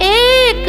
1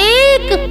1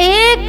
1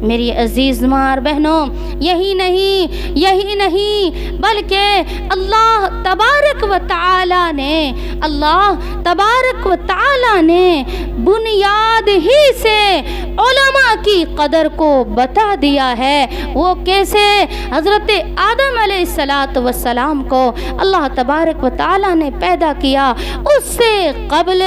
میری عزیز ماں اور بہنوں، یہی نہیں بلکہ اللہ تبارک و تعالی نے بنیاد ہی سے علماء کی قدر کو بتا دیا ہے۔ وہ کیسے؟ حضرت آدم علیہ السلام کو اللہ تبارک و تعالی نے پیدا کیا، اس سے قبل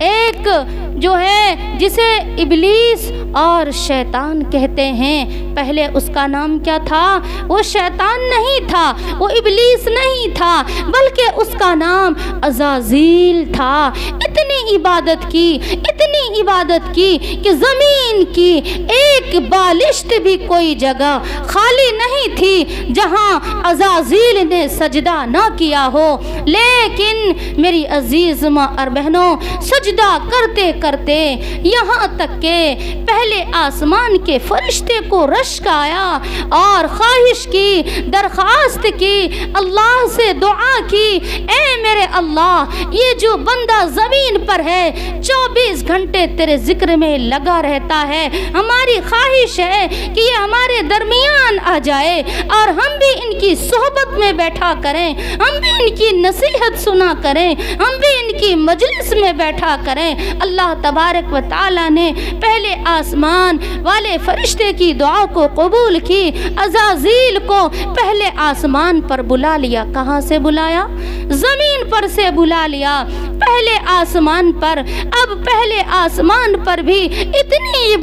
ایک جو ہے جسے ابلیس اور شیطان کہتے ہیں، پہلے اس کا نام کیا تھا؟ وہ شیطان نہیں تھا، وہ ابلیس نہیں تھا، بلکہ اس کا نام عزازیل تھا۔ اتنی عبادت کی کہ زمین کی ایک بالشت بھی کوئی جگہ خالی نہیں تھی جہاں عزازیل نے سجدہ نہ کیا ہو۔ لیکن میری عزیز ماں اور بہنوں، سجدہ کرتے یہاں تک کہ پہلے آسمان کے فرشتے کو رشک آیا اور خواہش کی، درخواست کی، اللہ سے دعا کی، اے میرے اللہ، یہ جو بندہ زمین پر ہے 24 گھنٹے تیرے ذکر میں لگا رہتا ہے، ہماری خواہش ہے کہ یہ ہمارے درمیان آ جائے اور ہم بھی ان کی صحبت میں بیٹھا کریں، ہم بھی ان کی نصیحت سنا کریں، ہم بھی ان کی مجلس میں بیٹھا کریں۔ اللہ تبارک و تعالی نے پہلے آسمان والے فرشتے کی دعا کو قبول کی، عزازیل کو پہلے آسمان پر بلا لیا۔ کہاں سے بلایا؟ زمین پر سے بلا لیا، پہلے آسمان پر۔ اب پہلے آسمان پر بھی اتنی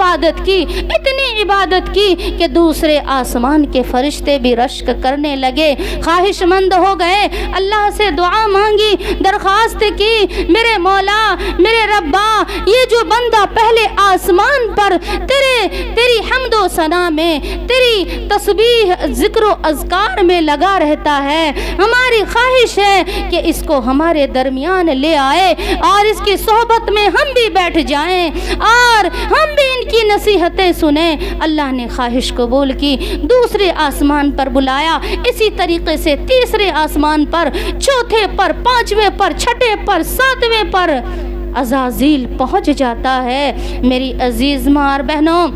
عبادت کی کہ دوسرے آسمان کے فرشتے بھی رشک کرنے لگے، خواہش مند ہو گئے، اللہ سے دعا مانگی، درخواست کی، میرے مولا، میرے ربا، یہ جو بندہ پہلے آسمان پر تیری حمد و ثنا میں، تیری تسبیح، ذکر و اذکار میں لگا رہتا ہے، ہماری خواہش ہے کہ اس کو ہمارے درمیان لے آئے اور اس کی صحبت میں ہم بھی بیٹھ جائیں اور ہم بھی ان کی نصیحتیں سنیں۔ اللہ نے خواہش قبول کی، دوسرے آسمان پر بلایا، اسی طریقے سے تیسرے آسمان پر، چوتھے پر، پانچویں پر، چھٹے پر، ساتویں پر عزازیل پہنچ جاتا ہے۔ میری عزیز ماں اور بہنوں،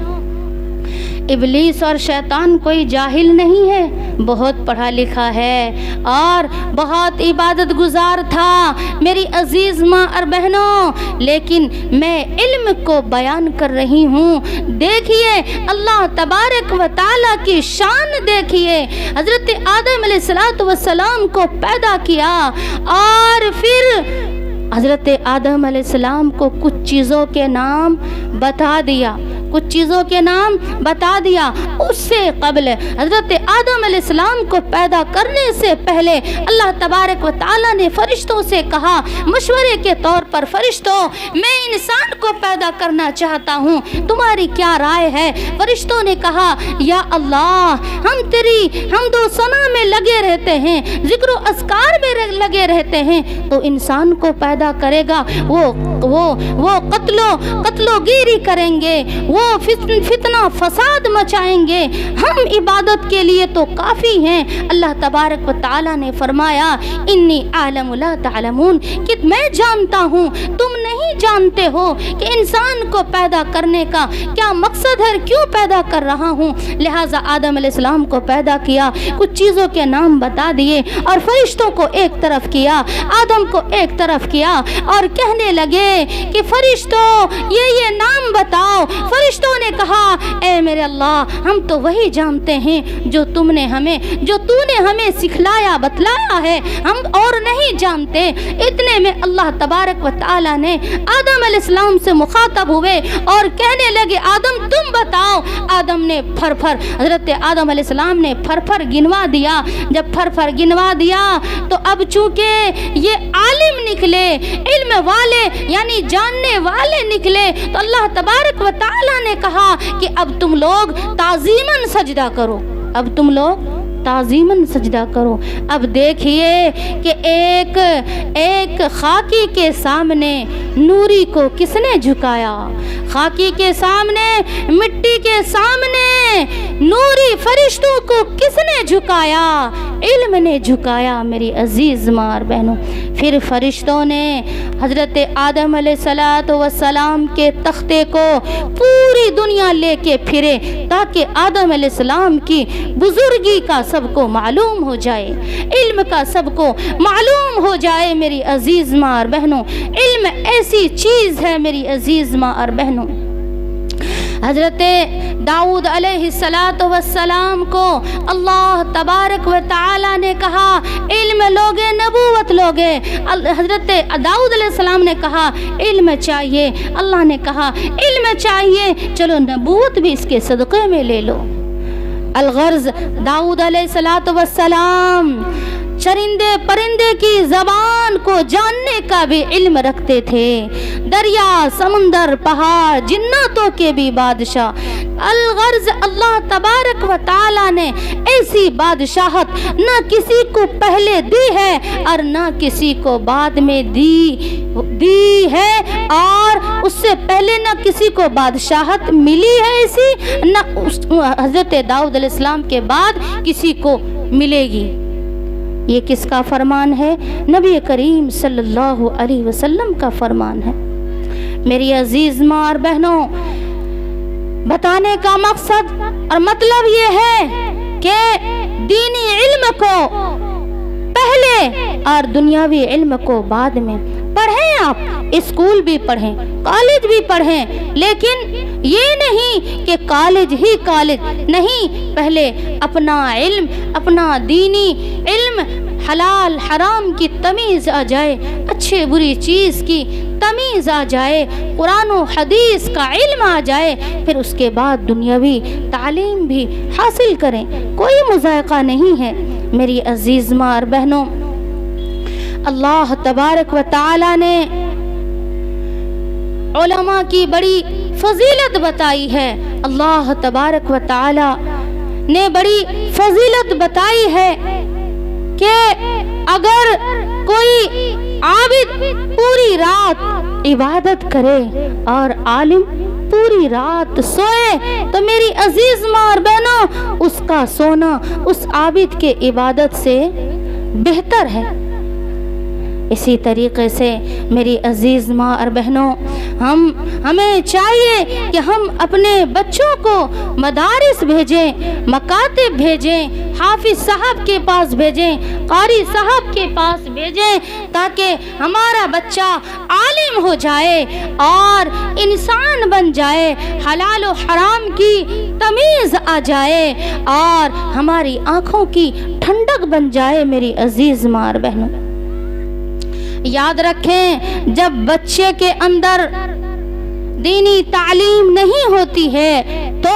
ابلیس اور شیطان کوئی جاہل نہیں ہے، بہت پڑھا لکھا ہے اور بہت عبادت گزار تھا میری عزیز ماں اور بہنوں، لیکن میں علم کو بیان کر رہی ہوں۔ دیکھیے اللہ تبارک و تعالیٰ کی شان، دیکھیے حضرت آدم علیہ السلام کو پیدا کیا اور پھر حضرت آدم علیہ السلام کو کچھ چیزوں کے نام بتا دیا، اس سے قبل حضرت آدم علیہ السلام کو پیدا کرنے سے پہلے اللہ تبارک و تعالیٰ نے فرشتوں سے کہا، مشورے کے طور پر، فرشتوں میں انسان کو پیدا کرنا چاہتا ہوں، تمہاری کیا رائے ہے؟ فرشتوں نے کہا، یا اللہ، ہم تیری حمد و ثنا میں لگے رہتے ہیں، ذکر و اذکار میں لگے رہتے ہیں، تو انسان کو پیدا کرے گا، وہ قتل و گیری کریں گے، وہ فتنہ فساد مچائیں گے، ہم عبادت کے لیے تو کافی ہیں۔ اللہ تبارک و تعالی نے فرمایا، انی اعلم لا تعلمون، کہ میں جانتا ہوں تم نہیں جانتے ہو کہ انسان کو پیدا کرنے کا کیا مقصد ہے، کیوں پیدا کر رہا ہوں۔ لہٰذا آدم علیہ السلام کو پیدا کیا، کچھ چیزوں کے نام بتا دیے اور فرشتوں کو ایک طرف کیا، آدم کو ایک طرف کیا اور کہنے لگے کہ فرشتوں یہ نام بتاؤ۔ فرشتوں نے کہا، اے میرے اللہ، ہم تو وہی جانتے ہیں جو تو نے ہمیں سکھلایا، بتلایا ہے، ہم اور نہیں جانتے۔ اتنے میں اللہ تبارک و تعالی نے آدم علیہ السلام سے مخاطب ہوئے اور کہنے لگے، آدم تم بتاؤ۔ آدم نے حضرت آدم علیہ السلام نے پھر گنوا دیا۔ جب پھر گنوا دیا تو اب چونکہ یہ عالم نکلے، علم والے یعنی جاننے والے نکلے، تو اللہ تبارک و تعالی نے کہا کہ اب تم لوگ تعظیماً سجدہ کرو، سجدہ کرو۔ اب دیکھیے کہ ایک خاکی کے سامنے نوری کو کس نے جھکایا؟ خاکی کے سامنے، مٹی کے سامنے نوری فرشتوں کو کس نے جھکایا؟ علم نے جھکایا میری عزیز ماں اور بہنوں۔ پھر فرشتوں نے حضرت آدم علیہ السلام کے تختے کو پوری دنیا لے کے پھرے تاکہ آدم علیہ السلام کی بزرگی کا سب کو معلوم ہو جائے، علم کا سب کو معلوم ہو جائے میری عزیز ماں اور بہنوں۔ علم ایسی چیز ہے میری عزیز ماں اور بہنوں۔ حضرت داؤد علیہ السلام کو اللہ تبارک و تعالی نے کہا علم لوگے نبوت لوگے۔ حضرت داؤد علیہ السلام نے کہا علم چاہیے، اللہ نے کہا علم چاہیے، چلو نبوت بھی اس کے صدقے میں لے لو۔ الغرض داؤد علیہ السلام چرندے پرندے کی زبان کو جاننے کا بھی علم رکھتے تھے، دریا، سمندر، پہاڑ، جناتوں کے بھی بادشاہ۔ الغرض اللہ تبارک و تعالی نے ایسی بادشاہت نہ کسی کو پہلے دی ہے اور نہ کسی کو بعد میں دی ہے، اور اس سے پہلے نہ کسی کو بادشاہت ملی ہے ایسی، نہ حضرت داؤد علیہ السلام کے بعد کسی کو ملے گی۔ یہ کس کا فرمان ہے؟ نبی کریم صلی اللہ علیہ وسلم کا فرمان ہے۔ میری عزیز ماں اور بہنوں، بتانے کا مقصد اور مطلب یہ ہے کہ دینی علم کو پہلے اور دنیاوی علم کو بعد میں پڑھیں۔ آپ اسکول بھی پڑھیں، کالج بھی پڑھیں، لیکن یہ نہیں کہ کالج ہی کالج نہیں، پہلے اپنا علم، اپنا دینی علم، حلال حرام کی تمیز آ جائے، اچھے بری چیز کی تمیز آ جائے، قرآن و حدیث کا علم آ جائے، پھر اس کے بعد دنیاوی تعلیم بھی حاصل کریں، کوئی مذائقہ نہیں ہے۔ میری عزیز ماں اور بہنوں، اللہ تبارک و تعالی نے علماء کی بڑی فضیلت بتائی ہے، اللہ تبارک و تعالی نے بڑی فضیلت بتائی ہے کہ اگر کوئی عابد پوری رات عبادت کرے اور عالم پوری رات سوئے تو میری عزیز ماں اور بہنوں اس کا سونا اس عابد کے عبادت سے بہتر ہے۔ اسی طریقے سے میری عزیز ماں اور بہنوں، ہمیں چاہیے کہ ہم اپنے بچوں کو مدارس بھیجیں، مکاتب بھیجیں، حافظ صاحب کے پاس بھیجیں، قاری صاحب کے پاس بھیجیں، تاکہ ہمارا بچہ عالم ہو جائے اور انسان بن جائے، حلال و حرام کی تمیز آ جائے اور ہماری آنکھوں کی ٹھنڈک بن جائے۔ میری عزیز ماں اور بہنوں، یاد رکھیں، جب بچے کے اندر دینی تعلیم نہیں ہوتی ہے تو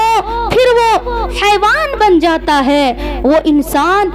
پھر وہ حیوان بن جاتا ہے، وہ انسان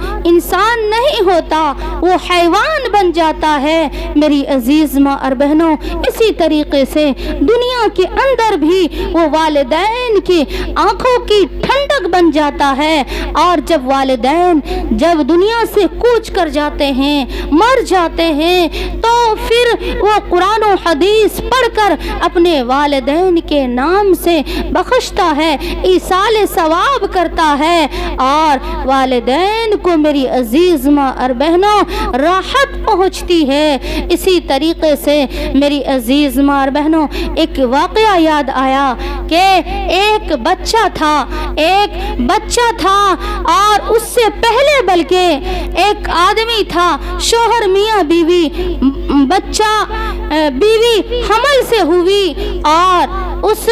نہیں ہوتا، وہ حیوان بن جاتا ہے۔ میری عزیز ماں اور بہنوں، اسی طریقے سے دنیا کے اندر بھی وہ والدین کی آنکھوں کی ٹھنڈک بن جاتا ہے، اور جب والدین جب دنیا سے کوچ کر جاتے ہیں، مر جاتے ہیں، تو پھر وہ قرآن و حدیث پڑھ کر اپنے والدین کے نام سے بخشتا ہے، ایصال ثواب کرتا ہے، اور والدین کو میری عزیز ماں اور بہنوں راحت پہنچتی ہے۔ اسی طریقے سے میری عزیز ماں اور بہنوں، ایک واقعہ یاد آیا کہ ایک بچہ تھا اور اس سے پہلے بلکہ ایک آدمی تھا، شوہر میاں بیوی، بیوی حمل سے ہوئی، اور اس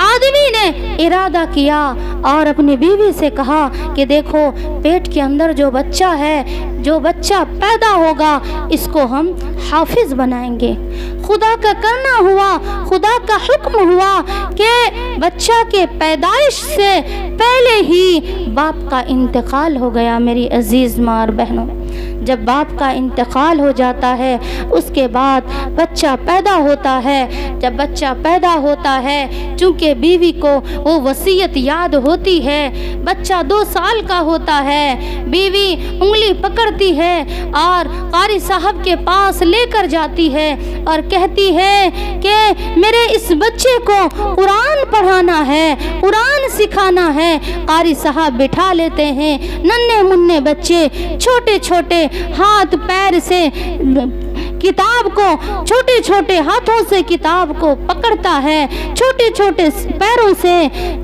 آدمی نے ارادہ کیا اور اپنی بیوی سے کہا کہ دیکھو، پیٹ کے اندر جو بچہ ہے، جو بچہ پیدا ہوگا، اس کو ہم حافظ بنائیں گے۔ خدا کا کرنا ہوا، خدا کا حکم ہوا کہ بچہ کے پیدائش سے پہلے ہی باپ کا انتقال ہو گیا۔ میری عزیز ماں اور بہنوں، جب باپ کا انتقال ہو جاتا ہے اس کے بعد بچہ پیدا ہوتا ہے. جب بچہ پیدا ہوتا ہے چونکہ بیوی کو وہ وصیت یاد ہوتی ہے. بچہ 2 سال کا ہوتا ہے, بیوی انگلی پکڑتی ہے اور قاری صاحب کے پاس لے کر جاتی ہے اور کہتی ہے کہ میرے اس بچے کو قرآن پڑھانا ہے, قرآن سکھانا ہے. قاری صاحب بٹھا لیتے ہیں. ننھے منھے بچے چھوٹے چھوٹے ہاتھ پیر سے کتاب کو, چھوٹے چھوٹے ہاتھوں سے کتاب کو پکڑتا ہے, چھوٹے چھوٹے پیروں سے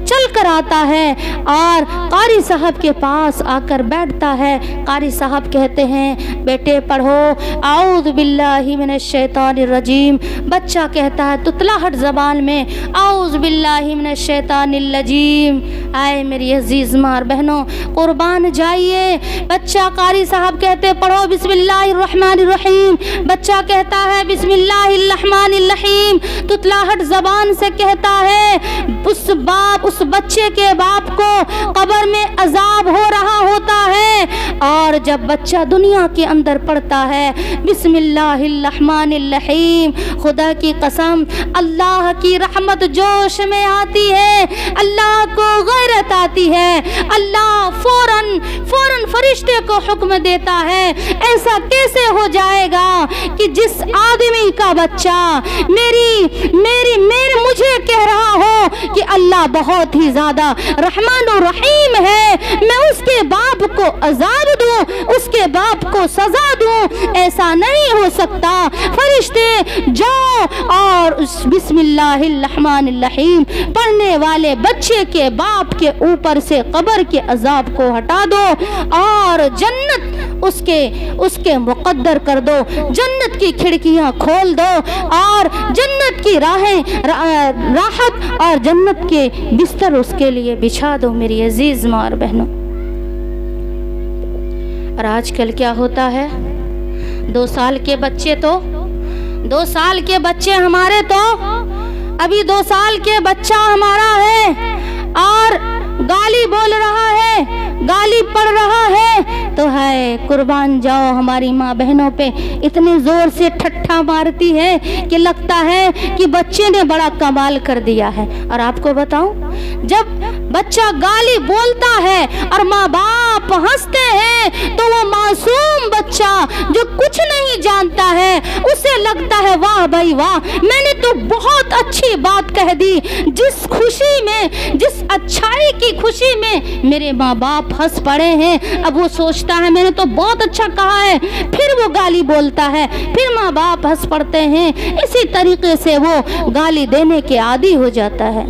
چل کر آتا ہے اور قاری صاحب کے پاس آ کر بیٹھتا ہے. قاری صاحب کہتے ہیں بیٹے پڑھو اعوذ باللہ من الشیطان الرجیم. بچہ کہتا ہے تتلاہٹ زبان میں اعوذ باللہ من الشیطان الرجیم. آئے میری عزیز ماں اور بہنوں, قربان جائیے. بچہ قاری صاحب کہتے پڑھو بسم اللہ الرحمن الرحیم. بچہ کہتا ہے بسم اللہ الرحمن الرحیم. تتلاہٹ زبان سے کہتا ہے. اس بچے کے باپ کو قبر میں عذاب ہو رہا ہوتا ہے اور جب بچہ دنیا کے اندر پڑتا ہے بسم اللہ الرحمن الرحیم, خدا کی قسم اللہ کی رحمت جوش میں آتی ہے, اللہ کو غیرت آتی ہے. اللہ فوراً فرشتے کو حکم دیتا ہے ایسا کیسے ہو جائے گا کہ جس آدمی کا بچہ مجھے کہہ رہا ہو کہ اللہ بہت ہی زیادہ رحمان و رحیم ہے, میں اس کے باپ کو عذاب دوں, اس کے باپ کو سزا دوں, ایسا نہیں ہو سکتا. فرشتے جاؤ اور اس بسم اللہ الرحمن الرحیم پڑھنے والے بچے کے باپ کے اوپر سے قبر کے عذاب کو ہٹا دو اور جنت اس کے مقدر کر دو, جنت کی کھڑکیاں کھول دو اور جنت کی راحت اور جنت کے بستر اس کے لیے بچھا دو میری عزیز ماں اور بہنوں. اور آج کل کیا ہوتا ہے, 2 سال کے بچے ہمارے تو ابھی 2 سال کے بچہ ہمارا ہے اور گالی بول رہا ہے, گالی پڑھ رہا ہے تو ہے قربان جاؤ ہماری ماں بہنوں پہ اتنے زور سے ٹھٹھا مارتی ہے کہ لگتا ہے کہ بچے نے بڑا کمال کر دیا ہے. اور آپ کو بتاؤں جب بچہ گالی بولتا ہے اور ماں باپ ہنستے ہیں تو وہ معصوم بچہ جو کچھ نہیں جانتا ہے اسے لگتا ہے واہ بھائی واہ, میں نے تو بہت اچھی بات کہہ دی. جس خوشی میں, جس اچھائی کی خوشی میں میرے ماں باپ ہنس پڑے ہیں, اب وہ سوچتا ہے میں نے تو بہت اچھا کہا ہے, پھر وہ گالی بولتا ہے, پھر ماں باپ ہنس پڑتے ہیں. اسی طریقے سے وہ گالی دینے کے عادی ہو جاتا ہے.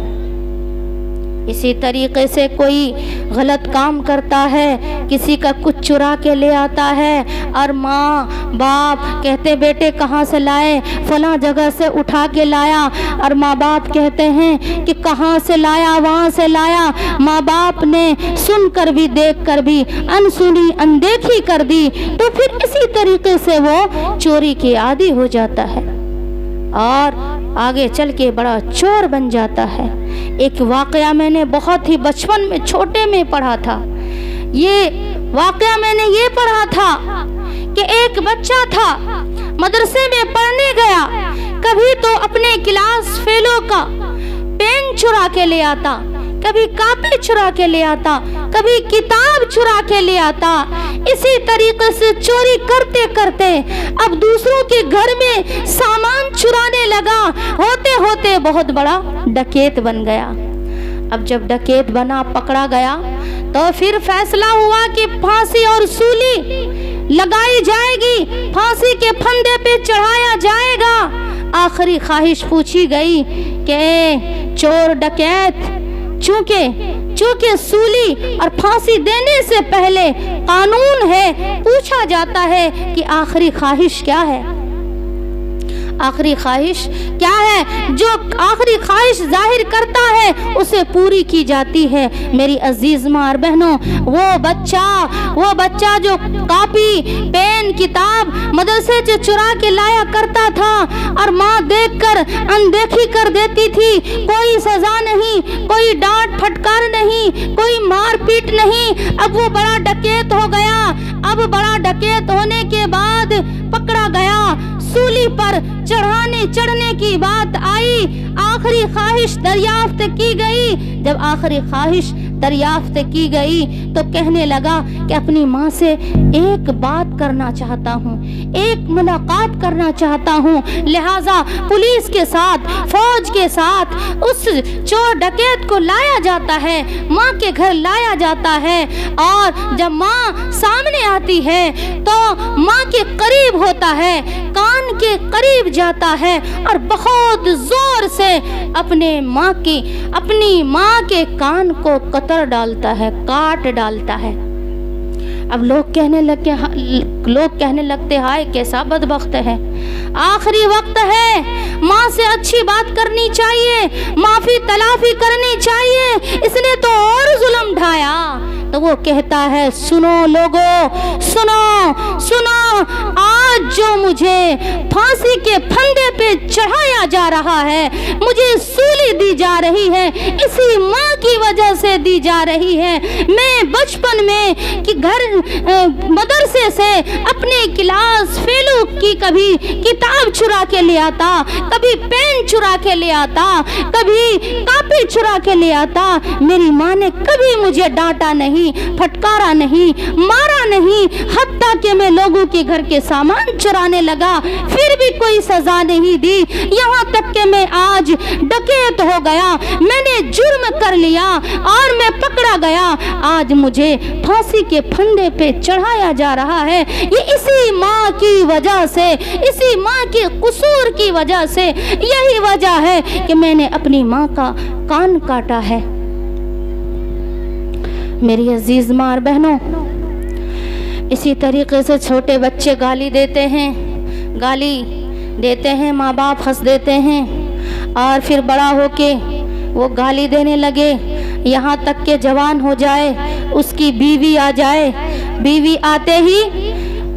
اسی طریقے سے کوئی غلط کام کرتا ہے, کسی کا کچھ چرا کے لے آتا ہے اور ماں باپ کہتے بیٹے کہاں سے لائے, فلاں جگہ سے اٹھا کے لایا, اور ماں باپ کہتے ہیں کہ کہاں سے لایا, وہاں سے لایا. ماں باپ نے سن کر بھی دیکھ کر بھی انسنی اندیکھی کر دی تو پھر اسی طریقے سے وہ چوری کی عادی ہو جاتا ہے اور آگے چل کے بڑا چور بن جاتا ہے. ایک واقعہ میں نے بہت ہی بچپن میں چھوٹے میں پڑھا تھا. یہ واقعہ میں نے یہ پڑھا تھا کہ ایک بچہ تھا, مدرسے میں پڑھنے گیا, کبھی تو اپنے کلاس فیلو کا پین چرا کے لے آتا, کبھی کاپی چرا کے لے آتا, کبھی کتاب چرا کے لے آتا. اسی طریقے سے چوری کرتے کرتے اب دوسروں کے گھر میں سامان چرانے لگا, ہوتے ہوتے بہت بڑا ڈکیت بن گیا. اب جب ڈکیت بنا, پکڑا گیا تو پھر فیصلہ ہوا کہ پھانسی اور سولی لگائی جائے گی, پھانسی کے پھندے پہ چڑھایا جائے گا. آخری خواہش پوچھی گئی کہ چور ڈکیت, چونکہ سولی اور پھانسی دینے سے پہلے قانون ہے, پوچھا جاتا ہے کہ آخری خواہش کیا ہے. آخری خواہش کیا ہے؟ جو آخری خواہش ظاہر کرتا ہے اسے پوری کی جاتی ہے میری عزیز ماں اور بہنوں۔ وہ بچہ جو کاپی پین کتاب مدرسے سے چرا کے لایا کرتا تھا اور ماں دیکھ کر اندیکھی کر دیتی تھی، کوئی سزا نہیں، کوئی ڈانٹ پھٹکار نہیں، کوئی مار پیٹ نہیں، اب وہ بڑا ڈکیت ہو گیا۔ اب بڑا ڈکیت ہونے کے بعد پکڑا گیا، سولی پر چڑھنے کی بات آئی، آخری خواہش دریافت کی گئی۔ جب آخری خواہش دریافت کی گئی تو کہنے لگا کہ اپنی ماں سے ایک بات کرنا چاہتا ہوں، ایک ملاقات کرنا چاہتا ہوں، لہذا پولیس کے ساتھ فوج کے ساتھ اس چور ڈکیت کو لایا جاتا ہے، ماں کے گھر لایا جاتا ہے، اور جب ماں سامنے آتی ہے تو ماں کے قریب ہوتا ہے، کان کے قریب جاتا ہے اور بہت زور سے اپنی ماں کے کان کو قطر ڈالتا ہے، کاٹ ڈالتا ہے۔ اب لوگ کہنے لگتے ہائے کیسا بدبخت ہے، آخری وقت ہے، ماں سے اچھی بات کرنی چاہیے، معافی تلافی کرنی چاہیے، اس نے تو اور ظلم ڈھایا۔ تو وہ کہتا ہے سنو لوگو، سنو، آج جو مجھے پھانسی کے پھندے پہ چڑھایا جا رہا ہے، مجھے سولی دی جا رہی ہے، اسی ماں کی وجہ سے دی جا رہی ہے۔ میں بچپن میں مدرسے سے اپنے کلاس فیلو کی کبھی کتاب چرا کے لے آتا، کبھی پین چرا کے لے آتا، کبھی کاپی چرا کے لے آتا، میری ماں نے کبھی مجھے ڈانٹا نہیں، پھٹکارا نہیں، مارا نہیں، حتیٰ کہ میں لوگوں کے گھر کے سامان چرانے لگا پھر بھی کوئی سزا نہیں دی، یہاں تک کہ میں آج ڈکیت ہو گیا، میں نے جرم کر لیا اور میں پکڑا گیا، آج مجھے پھانسی کے پھندے پہ چڑھایا جا رہا ہے، یہ اسی ماں کی وجہ سے، اسی ماں کے قصور کی وجہ سے، یہی وجہ ہے کہ میں نے اپنی ماں کا کان کاٹا ہے۔ میری عزیز ماں اور بہنوں، اسی طریقے سے چھوٹے بچے گالی دیتے ہیں، ماں باپ ہنس دیتے ہیں، اور پھر بڑا ہو کے وہ گالی دینے لگے، یہاں تک کہ جوان ہو جائے، اس کی بیوی آ جائے،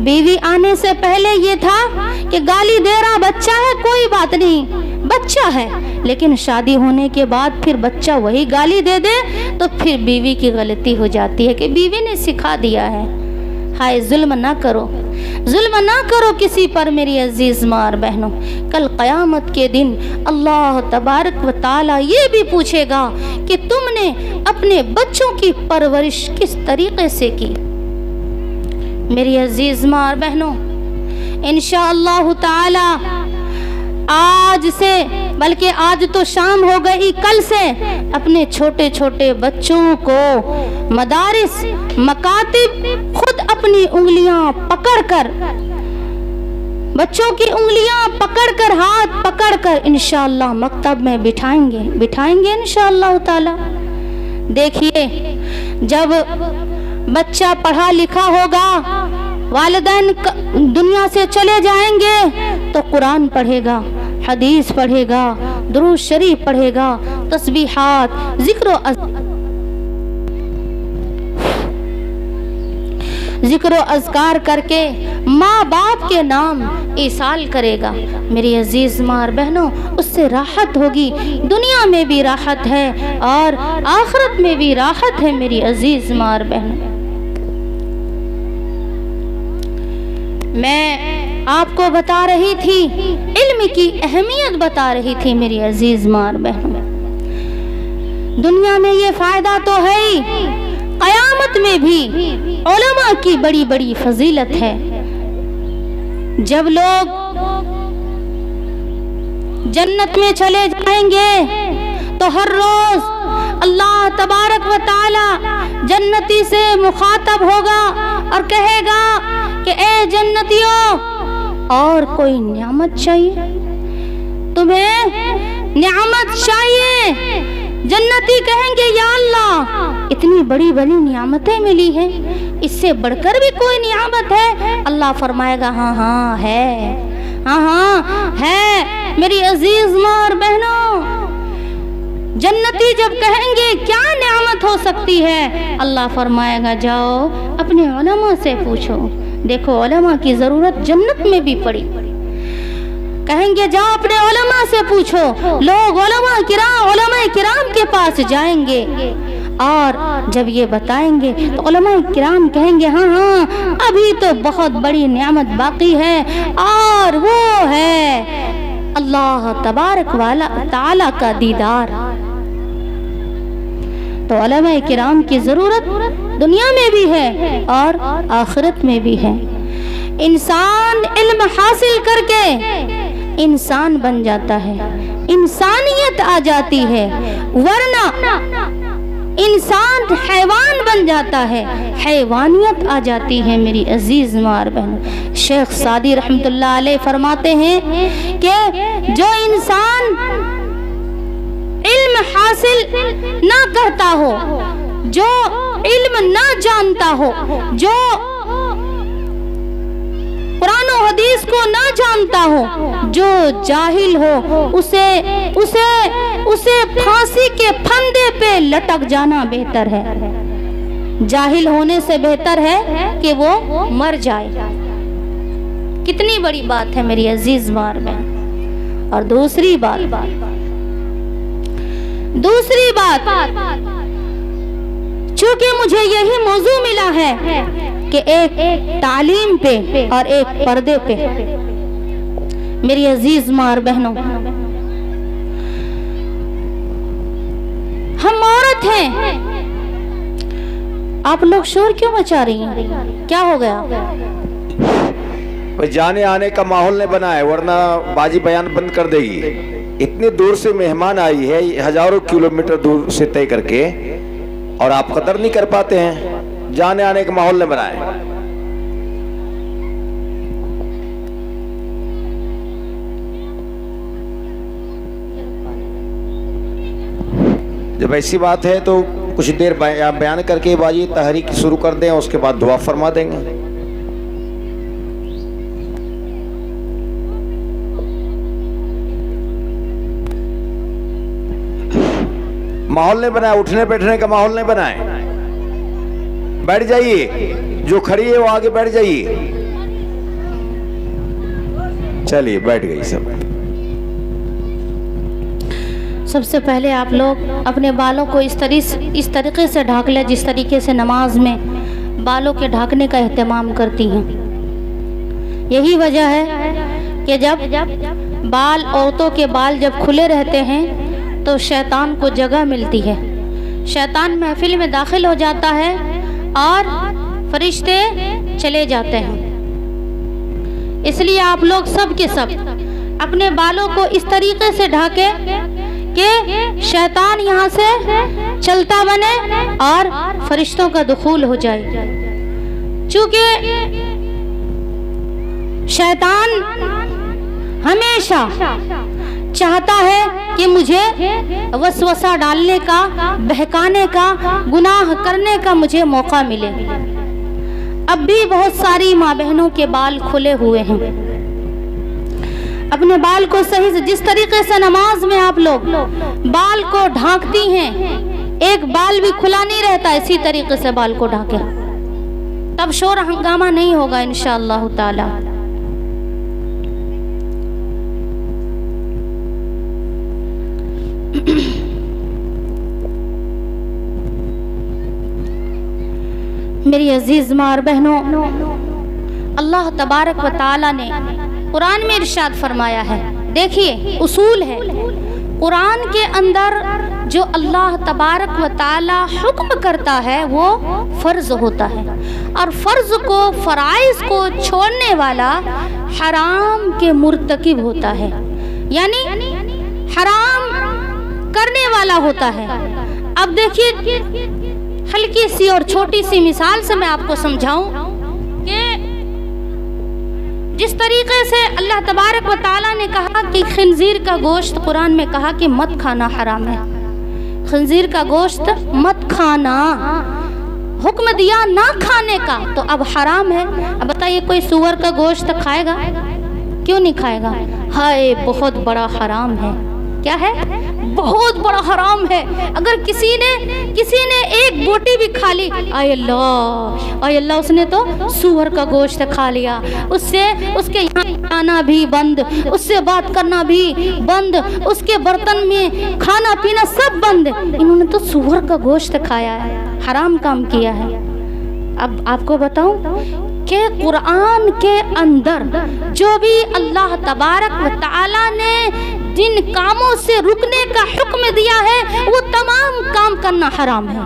بیوی آنے سے پہلے یہ تھا کہ گالی دے رہا بچہ ہے کوئی بات نہیں، بچہ ہے، لیکن شادی ہونے کے بعد پھر بچہ وہی گالی دے دے تو پھر بیوی کی غلطی ہو جاتی ہے کہ بیوی نے سکھا دیا ہے۔ ہائے ظلم نہ کرو کسی پر میری عزیز ماں اور بہنوں، کل قیامت کے دن اللہ تبارک و تعالی یہ بھی پوچھے گا کہ تم نے اپنے بچوں کی پرورش کس طریقے سے کی۔ میری عزیز ماں اور بہنوں، انشاءاللہ تعالی آج سے، بلکہ آج تو شام ہو گئی، کل سے اپنے چھوٹے چھوٹے بچوں کو مدارس مکاتب خود اپنی انگلیاں پکڑ کر، بچوں کی انگلیاں پکڑ کر، ہاتھ پکڑ کر انشاءاللہ مکتب میں بٹھائیں گے انشاءاللہ تعالی۔ دیکھیے جب بچہ پڑھا لکھا ہوگا، والدین دنیا سے چلے جائیں گے تو قرآن پڑھے گا، حدیث پڑھے گا، درود شریف پڑھے گا، تسبیحات، ذکر و اذکار کر کے ماں باپ کے نام ایصال کرے گا۔ میری عزیز ماں اور بہنوں، اس سے راحت ہوگی، دنیا میں بھی راحت ہے اور آخرت میں بھی راحت ہے میری عزیز ماں اور بہنوں۔ میں آپ کو بتا رہی تھی، علم کی اہمیت بتا رہی تھی میری عزیز ماں اور بہنوں۔ دنیا میں یہ فائدہ تو ہے ہی، قیامت میں بھی علماء کی بڑی بڑی فضیلت ہے۔ جب لوگ جنت میں چلے جائیں گے تو ہر روز اللہ تبارک و تعالی جنتی سے مخاطب ہوگا اور کہے گا کہ اے جنتیوں، اور کوئی نعمت چاہیے؟ تمہیں نعمت چاہیے؟ جنتی کہیں گے یا اللہ اتنی بڑی بڑی نعمتیں ملی ہیں، اس سے بڑھ کر بھی کوئی نعمت ہے؟ اللہ فرمائے گا ہاں ہے، ہاں ہاں ہے میری عزیز ماں اور بہنوں، جنتی جب کہیں گے کیا نعمت ہو سکتی ہے، اللہ فرمائے گا جاؤ اپنے علماء سے پوچھو۔ دیکھو علماء کی ضرورت جنت میں بھی پڑی، کہیں گے جاؤ اپنے علماء سے پوچھو، لوگ علماء کرام کے پاس جائیں گے اور جب یہ بتائیں گے تو علماء کرام کہیں گے ہاں ہاں ابھی تو بہت بڑی نعمت باقی ہے، اور وہ ہے اللہ تبارک تعالی کا دیدار۔ تو علماء کرام کی ضرورت دنیا میں بھی ہے اور آخرت میں بھی ہے۔ انسان علم حاصل کر کے انسان بن جاتا ہے، انسانیت آ جاتی ہے، ورنہ انسان حیوان بن جاتا ہے، حیوانیت آ جاتی ہے۔ میری عزیز ماں اور بہن، شیخ سعدی رحمت اللہ علیہ فرماتے ہیں کہ جو انسان علم حاصل نہ کرتا ہو، جو علم نہ جانتا ہو، جو قرآن و حدیث کو نہ جانتا ہو، جو جاہل ہو، اسے پھانسی کے پھندے پہ لٹک جانا بہتر ہے۔ جاہل ہونے سے بہتر ہے کہ وہ مر جائے۔ کتنی بڑی بات ہے میری عزیز ماں میں۔ اور دوسری بات چونکہ مجھے یہی موضوع ملا ہے کہ ایک تعلیم پہ اور ایک پردے پہ، میری عزیز ماں اور بہنوں، ہم عورت ہیں، آپ لوگ شور کیوں مچا رہی ہیں؟ کیا ہو گیا؟ جانے آنے کا ماحول نہیں بنا ہے، ورنہ باجی بیان بند کر دے گی۔ اتنی دور سے مہمان آئی ہے، ہزاروں کلومیٹر دور سے طے کر کے، اور آپ قدر نہیں کر پاتے ہیں۔ جانے آنے کا ماحول نہیں بنا ہے۔ جب ایسی بات ہے تو کچھ دیر بیان کر کے باجی تحریک شروع کر دیں، اس کے بعد دعا فرما دیں گے۔ ماحول نہیں بنا ہے، اٹھنے بیٹھنے کا ماحول نہیں بنا ہے۔ بیٹھ جائیے، جو کھڑی ہے وہ آگے بیٹھ جائیے۔ چلیے بیٹھ گئی سب۔ سب سے پہلے آپ لوگ اپنے بالوں کو اس طریقے سے ڈھانک لیں جس طریقے سے نماز میں بالوں کے ڈھانکنے کا اہتمام کرتی ہیں۔ یہی وجہ ہے کہ جب بال، عورتوں کے بال جب کھلے رہتے ہیں تو شیطان کو جگہ ملتی ہے، شیطان محفل میں داخل ہو جاتا ہے اور فرشتے چلے جاتے ہیں۔ اس لیے آپ لوگ سب کے سب اپنے بالوں کو اس طریقے سے ڈھانکے کہ شیطان یہاں سے چلتا بنے اور فرشتوں کا دخول ہو جائے۔ چونکہ شیطان ہمیشہ چاہتا ہے کہ مجھے وسوسہ ڈالنے کا، بہکانے کا، گناہ کرنے کا مجھے موقع ملے۔ اب بھی بہت ساری ماں بہنوں کے بال کھلے ہوئے ہیں۔ اپنے بال کو صحیح سے، جس طریقے سے نماز میں آپ لوگ بال کو ڈھانکتی ہیں، ایک بال بھی کھلا نہیں رہتا، اسی طریقے سے بال کو ڈھانکیں، تب شور ہنگامہ نہیں ہوگا انشاءاللہ تعالی۔ میری عزیز ماں اور بہنوں، اللہ تبارک و تعالی نے قرآن میں ارشاد فرمایا ہے، دیکھیے اصول ہے قرآن کے اندر، جو اللہ تبارک و تعالی حکم کرتا ہے وہ فرض ہوتا ہے، اور فرض کو، فرائض کو چھوڑنے والا حرام کے مرتکب ہوتا ہے، یعنی حرام کرنے والا ہوتا ہے۔ اب دیکھیے ہلکی سی اور چھوٹی سی مثال سے میں آپ کو سمجھاؤں کہ جس طریقے سے اللہ تبارک و تعالیٰ نے کہا کہ خنزیر کا گوشت، قرآن میں کہا کہ مت کھانا حرام ہے، خنزیر کا گوشت مت کھانا، حکم دیا نہ کھانے کا، تو اب حرام ہے۔ اب بتائیے کوئی سور کا گوشت کھائے گا؟ کیوں نہیں کھائے گا؟ ہائے بہت بڑا حرام ہے. کیا ہے؟ بہت بڑا حرام ہے. اگر کسی نے ایک بوٹی بھی کھا لی، آئے اللہ اس نے تو سور کا گوشت کھا لیا، اس سے اس کے یہاں آنا بھی بند، اس سے بات کرنا بھی بند، اس کے برتن میں کھانا پینا سب بند. انہوں نے تو سور کا گوشت کھایا ہے، حرام کام کیا ہے. اب آپ کو بتاؤں کہ قرآن کے اندر جو بھی اللہ تبارک و تعالی نے جن کاموں سے رکنے کا حکم دیا ہے وہ تمام کام کرنا حرام ہے.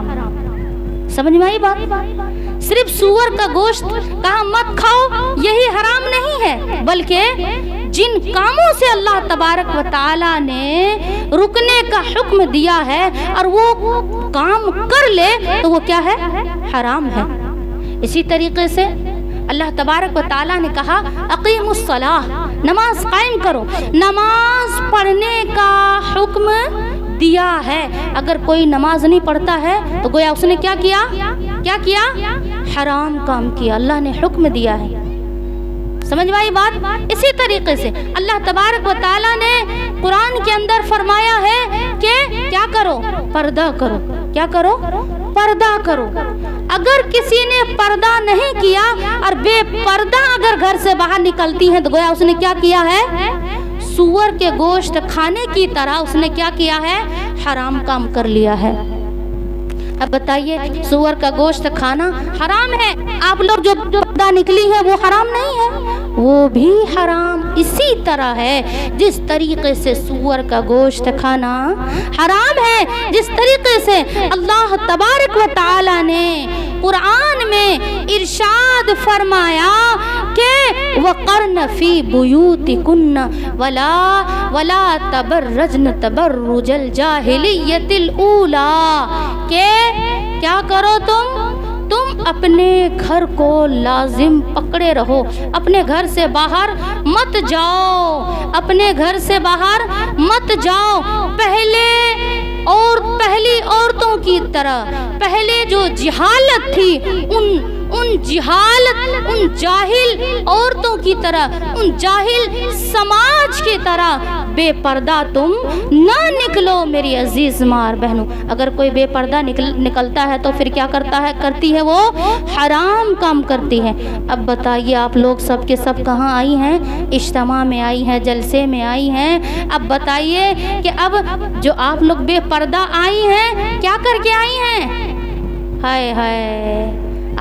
سمجھ میں آئی بات؟ صرف سور کا گوشت کہا مت کھاؤ یہی حرام نہیں ہے، بلکہ جن کاموں سے اللہ تبارک و تعالی نے رکنے کا حکم دیا ہے اور وہ کام کر لے تو وہ کیا ہے؟ حرام ہے. اسی طریقے سے اللہ تبارک و تعالیٰ نے کہا اقیم الصلاۃ، نماز قائم کرو. نماز پڑھنے کا حکم دیا ہے. اگر کوئی نماز نہیں پڑھتا ہے تو گویا اس نے کیا کیا؟ حرام کام کیا. اللہ نے حکم دیا ہے. سمجھ میں آئی بات؟ اسی طریقے سے اللہ تبارک و تعالیٰ نے قرآن کے اندر فرمایا ہے کہ کیا کرو؟ پردہ کرو. کیا کرو؟ پردہ کرو. اگر کسی نے پردہ نہیں کیا اور بے پردہ اگر گھر سے باہر نکلتی ہے تو گویا اس نے کیا کیا ہے؟ سور کے گوشت کھانے کی طرح اس نے کیا کیا ہے؟ حرام کام کر لیا ہے. اب بتائیے سور کا گوشت کھانا حرام ہے، آپ لوگ جو پردہ نکلی ہے وہ حرام نہیں ہے؟ وہ بھی حرام اسی طرح ہے جس طریقے سے سور کا گوشت کھانا حرام ہے. جس طریقے سے اللہ تبارک و تعالی نے قرآن میں ارشاد فرمایا کہ وَقَرْنَ فِي بُيُوتِكُنَّ وَلَا تَبَرَّجْنَ تَبَرُّجَ الْجَاهِلِيَّةِ الْأُولَى کہ کیا کرو تم اپنے گھر کو لازم پکڑے رہو، اپنے گھر سے باہر مت جاؤ، اپنے گھر سے باہر مت جاؤ. پہلی عورتوں کی طرح پہلے جو جہالت تھی ان جاہل عورتوں کی طرح، ان جاہل سماج کی طرح بے پردہ تم نہ نکلو میری عزیز ماں اور بہنوں. اگر کوئی بے پردہ نکلتا ہے تو پھر کیا کرتی ہے وہ حرام کام کرتی ہے. اب بتائیے آپ لوگ سب کے سب کہاں آئی ہیں؟ اجتماع میں آئی ہیں، جلسے میں آئی ہیں. اب بتائیے کہ اب جو آپ لوگ بے پردہ آئی ہیں کیا کر کے آئی ہیں؟ ہائے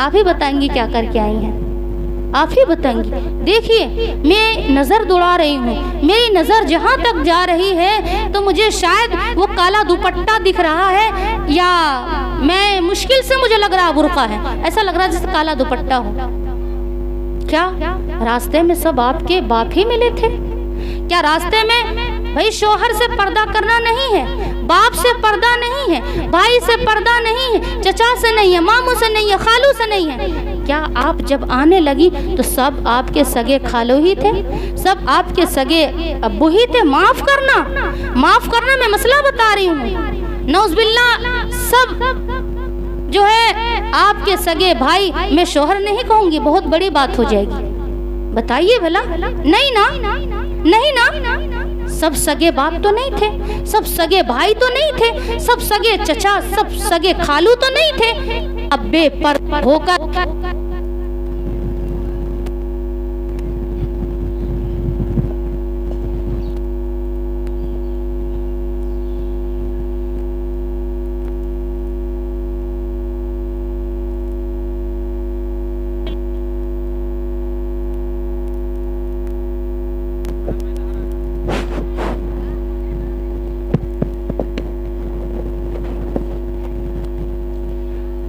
آپ ہی بتائیں گی کیا کر کے آئی ہیں، آپ ہی بتائیں گی. دیکھیے میں نظر دوڑا رہی ہوں، میری نظر جہاں تک جا رہی ہے تو مجھے شاید وہ کالا دوپٹہ دکھ رہا ہے، یا میں مشکل سے مجھے لگ رہا برقع ہے، ایسا لگ رہا جیسے کالا دوپٹہ ہو. کیا راستے میں سب آپ کے باپ ہی ملے تھے؟ کیا راستے میں بھائی شوہر سے پردہ کرنا نہیں ہے، باپ سے پردہ نہیں ہے، بھائی سے پردہ نہیں ہے، چچا سے نہیں ہے، ماموں سے نہیں ہے، خالو سے نہیں ہے؟ کیا آپ جب آنے لگی تو سب آپ کے سگے خالو ہی تھے، سب آپ کے سگے ابو ہی تھے؟ معاف کرنا میں مسئلہ بتا رہی ہوں. نعوذ باللہ سب جو ہے آپ کے سگے بھائی میں شوہر نہیں کہوں گی، بہت بڑی بات ہو جائے گی. بتائیے بھلا، نہیں نا سب سگے باپ تو نہیں تھے، سب سگے بھائی تو نہیں تھے، سب سگے چچا، سب سگے خالو تو نہیں تھے. اب بے پردہ ہو کر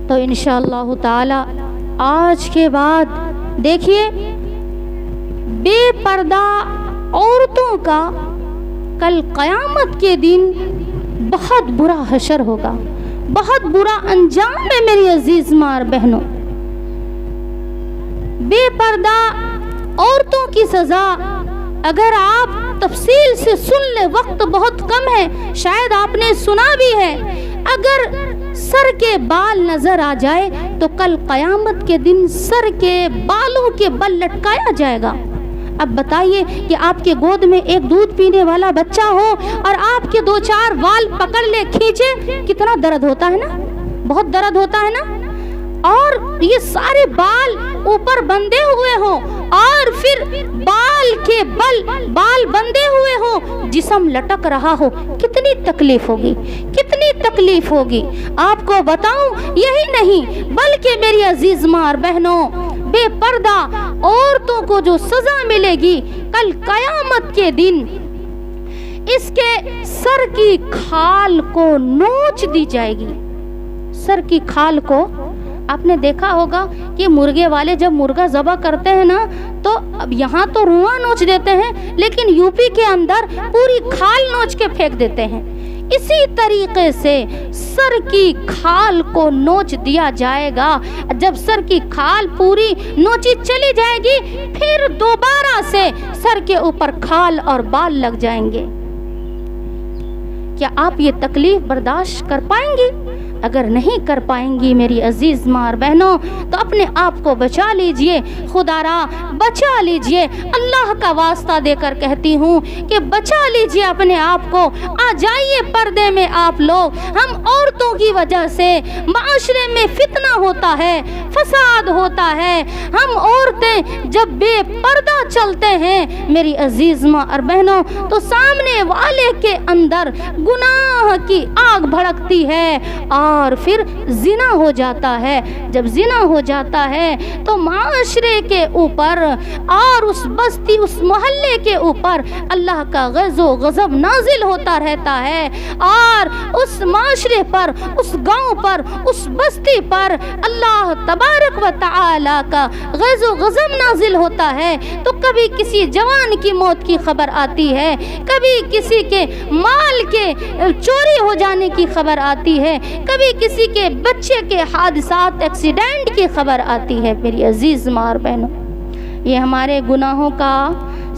تو انشاءاللہ تعالی آج کے بعد دیکھیے بے پردہ عورتوں کا کل قیامت کے دن بہت برا حشر ہوگا، بہت برا انجام ہے میری عزیز ماں اور بہنوں. بے پردہ عورتوں کی سزا اگر آپ تفصیل سے سن لے، وقت بہت کم ہے، شاید آپ نے سنا بھی ہے. اگر سر کے بال نظر آ جائے تو کل قیامت کے دن سر کے بالوں کے بل لٹکایا جائے گا. اب بتائیے کہ آپ کے گود میں ایک دودھ پینے والا بچہ ہو اور آپ کے 2-4 وال پکڑ لے کھینچے، کتنا درد ہوتا ہے نا، بہت درد ہوتا ہے نا۔ اور یہ سارے بال اوپر بندھے ہوئے ہوں اور پھر بال کے بال بندھے ہوئے ہوں، جسم لٹک رہا ہو، کتنی تکلیف ہوگی، کتنی تکلیف ہوگی۔ آپ کو بتاؤں یہی نہیں بلکہ میری عزیز ماں اور بہنوں، بے پردہ عورتوں کو جو سزا ملے گی کل قیامت کے دن، اس کے سر کی کھال کو نوچ دی جائے گی۔ سر کی کھال کو آپ نے دیکھا ہوگا کہ مرغے والے جب مرغا ذبح کرتے ہیں نا تو اب یہاں تو رواں نوچ دیتے ہیں، لیکن یو پی کے اندر پوری کھال نوچ کے پھینک دیتے ہیں۔ اسی طریقے سے سر کی کھال کو نوچ دیا جائے گا۔ جب سر کی کھال پوری نوچی چلی جائے گی، پھر دوبارہ سے سر کے اوپر کھال اور بال لگ جائیں گے۔ کیا آپ یہ تکلیف برداشت کر پائیں گی؟ اگر نہیں کر پائیں گی میری عزیز ماں اور بہنوں تو اپنے آپ کو بچا لیجئے، خدا را بچا لیجئے۔ اللہ کا واسطہ دے کر کہتی ہوں کہ بچا لیجئے اپنے آپ کو۔ آ جائیے پردے میں آپ لوگ۔ ہم عورتوں کی وجہ سے معاشرے میں فتنہ ہوتا ہے، فساد ہوتا ہے۔ ہم عورتیں جب بے پردہ چلتے ہیں میری عزیز ماں اور بہنوں تو سامنے والے کے اندر گناہ کی آگ بھڑکتی ہے اور پھر زنا ہو جاتا ہے۔ جب زنا ہو جاتا ہے تو معاشرے کے اوپر اور اس بستی، اس محلے کے اوپر اللہ کا غضب و غضب نازل ہوتا رہتا ہے، اور اس معاشرے پر، اس گاؤں پر، اس بستی پر اللہ تبارک و تعالی کا غضب و غضب نازل ہوتا ہے۔ تو کبھی کسی جوان کی موت کی خبر آتی ہے، کبھی کسی کے مال کے چوری ہو جانے کی خبر آتی ہے، کبھی کسی کے بچے کے حادثات، ایکسیڈنٹ کی خبر آتی ہے۔ میری عزیز ماں اور بہنوں، یہ ہمارے گناہوں کا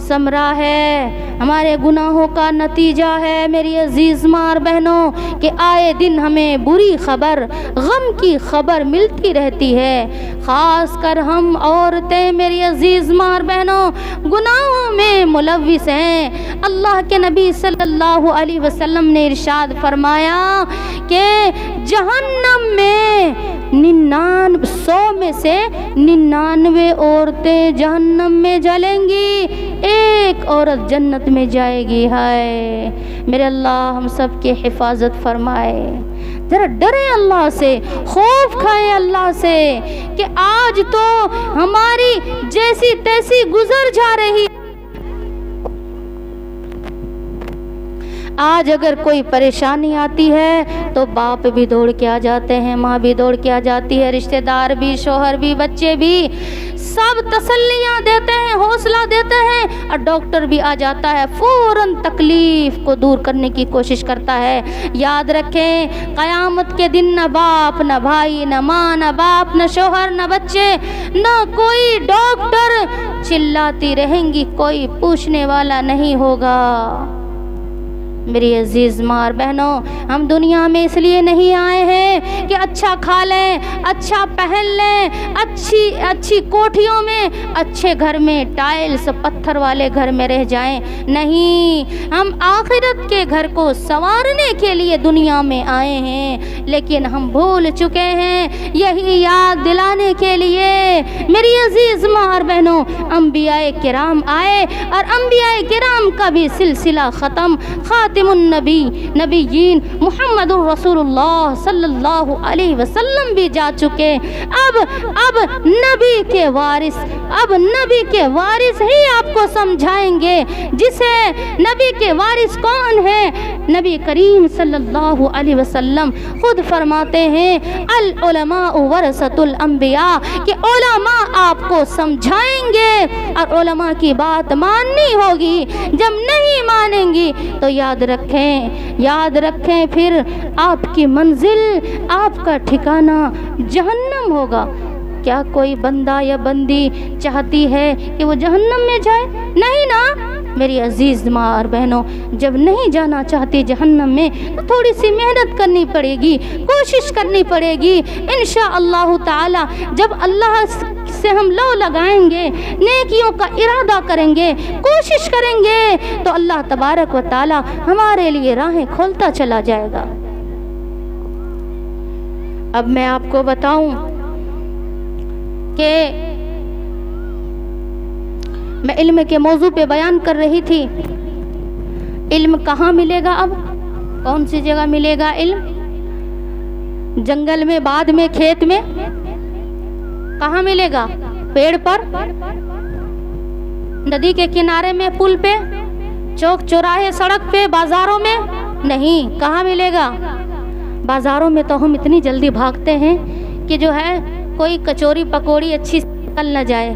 ثمرہ ہے، ہمارے گناہوں کا نتیجہ ہے میری عزیز ماں اور بہنوں، کہ آئے دن ہمیں بری خبر، غم کی خبر ملتی رہتی ہے۔ خاص کر ہم عورتیں میری عزیز ماں اور بہنوں گناہوں میں ملوث ہیں۔ اللہ کے نبی صلی اللہ علیہ وسلم نے ارشاد فرمایا کہ جہنم میں 100 میں سے 99 عورتیں جہنم میں جلیں گی، ایک عورت جنت میں جائے گی۔ ہائے میرے اللہ ہم سب کی حفاظت فرمائے۔ ذرا ڈرے اللہ سے، خوف کھائے اللہ سے کہ آج تو ہماری جیسی تیسی گزر جا رہی، آج اگر کوئی پریشانی آتی ہے تو باپ بھی دوڑ کے آ جاتے ہیں، ماں بھی دوڑ کے آ جاتی ہے، رشتہ دار بھی، شوہر بھی، بچے بھی، سب تسلیاں دیتے ہیں، حوصلہ دیتے ہیں، اور ڈاکٹر بھی آ جاتا ہے، فوراً تکلیف کو دور کرنے کی کوشش کرتا ہے۔ یاد رکھیں قیامت کے دن نہ باپ، نہ بھائی، نہ ماں، نہ باپ، نہ شوہر، نہ بچے، نہ کوئی ڈاکٹر، چلاتی رہیں گی، کوئی پوچھنے والا نہیں ہوگا۔ میری عزیز ماں اور بہنوں، ہم دنیا میں اس لیے نہیں آئے ہیں کہ اچھا کھا لیں، اچھا پہن لیں، اچھی کوٹھیوں میں، اچھے گھر میں، ٹائلز پتھر والے گھر میں رہ جائیں۔ نہیں، ہم آخرت کے گھر کو سنوارنے کے لیے دنیا میں آئے ہیں، لیکن ہم بھول چکے ہیں۔ یہی یاد دلانے کے لیے میری عزیز ماں اور بہنوں انبیاء کرام آئے، اور انبیاء کرام کا بھی سلسلہ ختم، خاتم نبیین محمد الرسول اللہ صلی اللہ علیہ وسلم بھی جا چکے۔ اب نبی کے وارث ہی آپ کو سمجھائیں گے، جسے نبی کے وارث کون ہیں؟ نبی کریم صلی اللہ علیہ وسلم خود فرماتے ہیں العلماء ورثۃ الانبیاء، کہ علماء آپ کو سمجھائیں گے، اور علماء کی بات ماننی ہوگی۔ جب نہیں مانیں گی تو یاد رکھیں پھر آپ کی منزل، آپ کا ٹھکانہ جہنم ہوگا۔ کیا کوئی بندہ یا بندی چاہتی ہے کہ وہ جہنم میں جائے؟ نہیں نا میری عزیز ماں اور بہنوں، جب نہیں جانا چاہتی جہنم میں تو تھوڑی سی محنت کرنی پڑے گی، کوشش کرنی پڑے گی۔ انشاءاللہ تعالی جب اللہ سے ہم لو لگائیں گے, نیکیوں کا ارادہ کریں گے, کوشش کریں گے, تو اللہ تبارک و تعالی ہمارے لیے راہیں کھولتا چلا جائے گا. اب میں آپ کو بتاؤں کہ میں علم کے موضوع پہ بیان کر رہی تھی. علم کہاں ملے گا؟ اب کون سی جگہ ملے گا علم؟ جنگل میں, بعد میں, کھیت میں؟ کہاں ملے گا؟ پیڑ پر, ندی کے کنارے میں, پل پہ, چوک چوراہے, سڑک پہ, بازاروں میں؟ نہیں. کہاں ملے گا؟ بازاروں میں تو ہم اتنی جلدی بھاگتے ہیں کہ جو ہے کوئی کچوری پکوڑی اچھی نکل نہ جائے,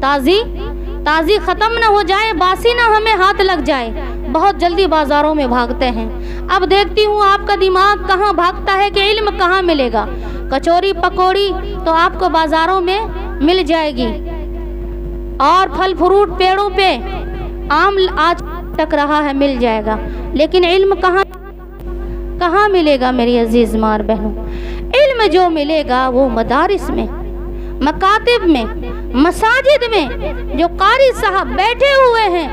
تازی ختم نہ ہو جائے, باسی نہ ہمیں ہاتھ لگ جائے, بہت جلدی بازاروں میں بھاگتے ہیں. اب دیکھتی ہوں آپ کا دماغ کہاں بھاگتا ہے کہ علم کہاں ملے گا. کچوری پکوڑی تو آپ کو بازاروں میں مل جائے گی, اور پھل فروٹ پیڑوں پہ, آم آج تک رہا ہے, مل جائے گا. لیکن علم کہاں ملے گا میری عزیز ماں بہنوں؟ علم جو ملے گا وہ مدارس میں, مکاتب میں, مساجد میں, جو قاری صاحب بیٹھے ہوئے ہیں,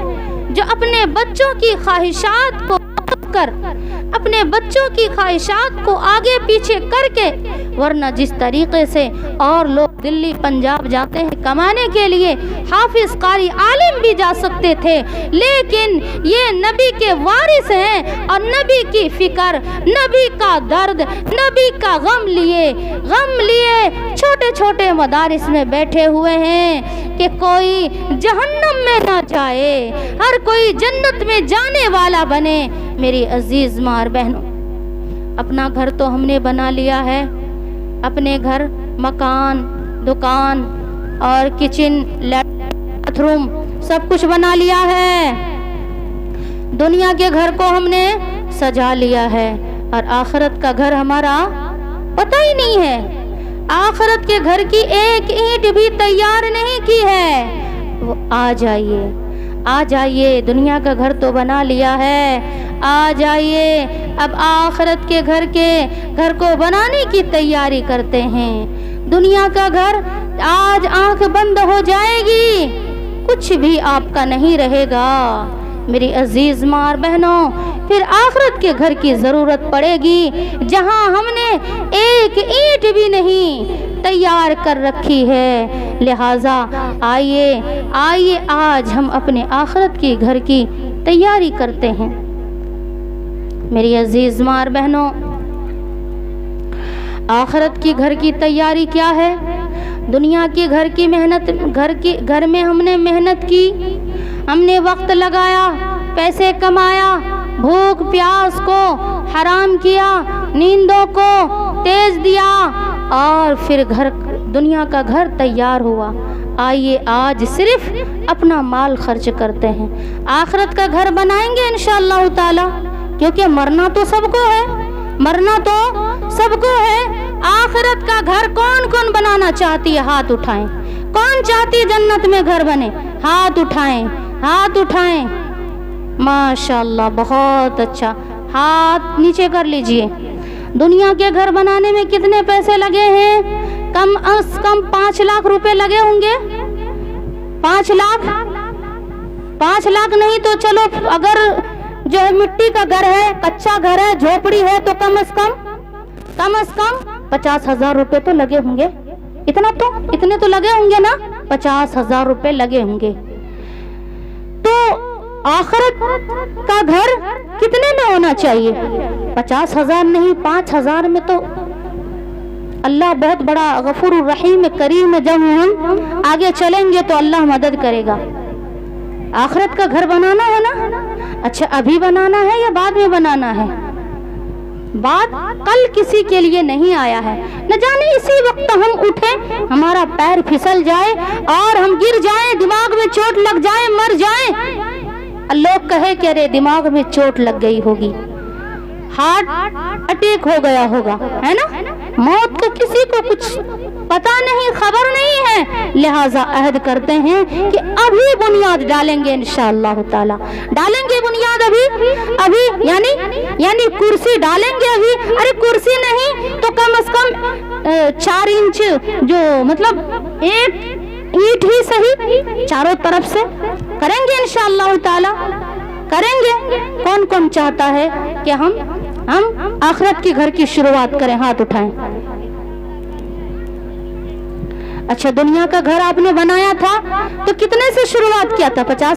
جو اپنے بچوں کی خواہشات کو اپنے بچوں کی خواہشات کو آگے پیچھے کر کے, ورنہ جس طریقے سے اور لوگ دلی پنجاب جاتے ہیں کمانے کے لیے, حافظ قاری عالم بھی جا سکتے تھے, لیکن یہ نبی کے وارث ہیں اور نبی کی فکر, نبی کا درد, نبی کا غم لیے چھوٹے چھوٹے مدارس میں بیٹھے ہوئے ہیں کہ کوئی جہنم میں نہ جائے, ہر کوئی جنت میں جانے والا بنے. میری عزیز ماں بہنوں, اپنا گھر تو ہم نے بنا لیا ہے, اپنے گھر, مکان, دکان اور کچن, باتھ روم, سب کچھ بنا لیا ہے. دنیا کے گھر کو ہم نے سجا لیا ہے, اور آخرت کا گھر ہمارا پتہ ہی نہیں ہے. آخرت کے گھر کی ایک اینٹ بھی تیار نہیں کی ہے. وہ آ جائیے, دنیا کا گھر تو بنا لیا ہے, آ جائیے. اب آخرت کے گھر کو بنانے کی تیاری کرتے ہیں. دنیا کا گھر آج آنکھ بند ہو جائے گی, کچھ بھی آپ کا نہیں رہے گا. میری عزیز ماں بہنوں, پھر آخرت کے گھر کی ضرورت پڑے گی, جہاں ہم نے ایک اینٹ بھی نہیں تیار کر رکھی ہے. لہٰذا آئیے آج ہم اپنے آخرت کے گھر کی تیاری کرتے ہیں. میری عزیز ماں بہنوں, آخرت کی گھر کی تیاری کیا ہے؟ دنیا کی گھر کی محنت, گھر میں ہم نے محنت کی, ہم نے وقت لگایا, پیسے کمایا, بھوک پیاس کو حرام کیا, نیندوں کو تیز دیا, اور پھر دنیا کا گھر تیار ہوا. آئیے آج صرف اپنا مال خرچ کرتے ہیں, آخرت کا گھر بنائیں گے انشاءاللہ تعالی, کیونکہ مرنا تو سب کو ہے. آخرت کا گھر کون بنانا چاہتی ہے؟ ہاتھ اٹھائیں. کون چاہتی جنت میں گھر بنے؟ ہاتھ اٹھائیں. ماشاءاللہ, بہت اچھا. ہاتھ نیچے کر لیجئے. دنیا کے گھر بنانے میں کتنے پیسے لگے ہیں؟ کم از کم 5 لاکھ روپے لگے ہوں گے. 5 لاکھ نہیں تو چلو, اگر جو ہے مٹی کا گھر ہے, کچا گھر ہے, جھوپڑی ہے, تو کم از کم 50,000 روپے تو لگے ہوں گے. اتنے تو لگے ہوں گے نا, 50,000 روپے لگے ہوں گے. تو آخرت کا گھر کتنے میں ہونا چاہیے؟ 50,000 نہیں, 5,000 میں تو اللہ بہت بڑا غفور الرحیم کریم ہے. جب ہم آگے چلیں گے تو اللہ مدد کرے گا. آخرت کا گھر بنانا ہے نا. اچھا, ابھی بنانا ہے یا بعد میں بنانا ہے؟ بعد, کل کسی کے لیے نہیں آیا ہے. نہ جانے اسی وقت ہم اٹھیں, ہمارا پیر پھسل جائے اور ہم گر جائیں, دماغ میں چوٹ لگ جائے, مر جائیں. لوگ کہے کہ ارے دماغ میں چوٹ لگ گئی ہوگی, ہارٹ اٹیک ہو گیا ہوگا, ہے نا. موت تو کسی کو کچھ پتا نہیں, خبر نہیں ہے. لہٰذا عہد کرتے ہیں کہ ابھی بنیاد ڈالیں گے انشاءاللہ تعالی. ڈالیں گے بنیاد ابھی یعنی کرسی ڈالیں گے ابھی. ارے کرسی نہیں تو کم از کم 4 انچ, جو مطلب ایک اینٹ ہی صحیح چاروں طرف سے کریں گے انشاءاللہ تعالی، کریں گے۔ کون کون چاہتا ہے کہ ہم آخرت کے گھر کی شروعات کریں؟ ہاتھ اٹھائیں۔ اچھا، دنیا کا گھر آپ نے بنایا تھا تو کتنے سے شروعات کیا تھا؟ 50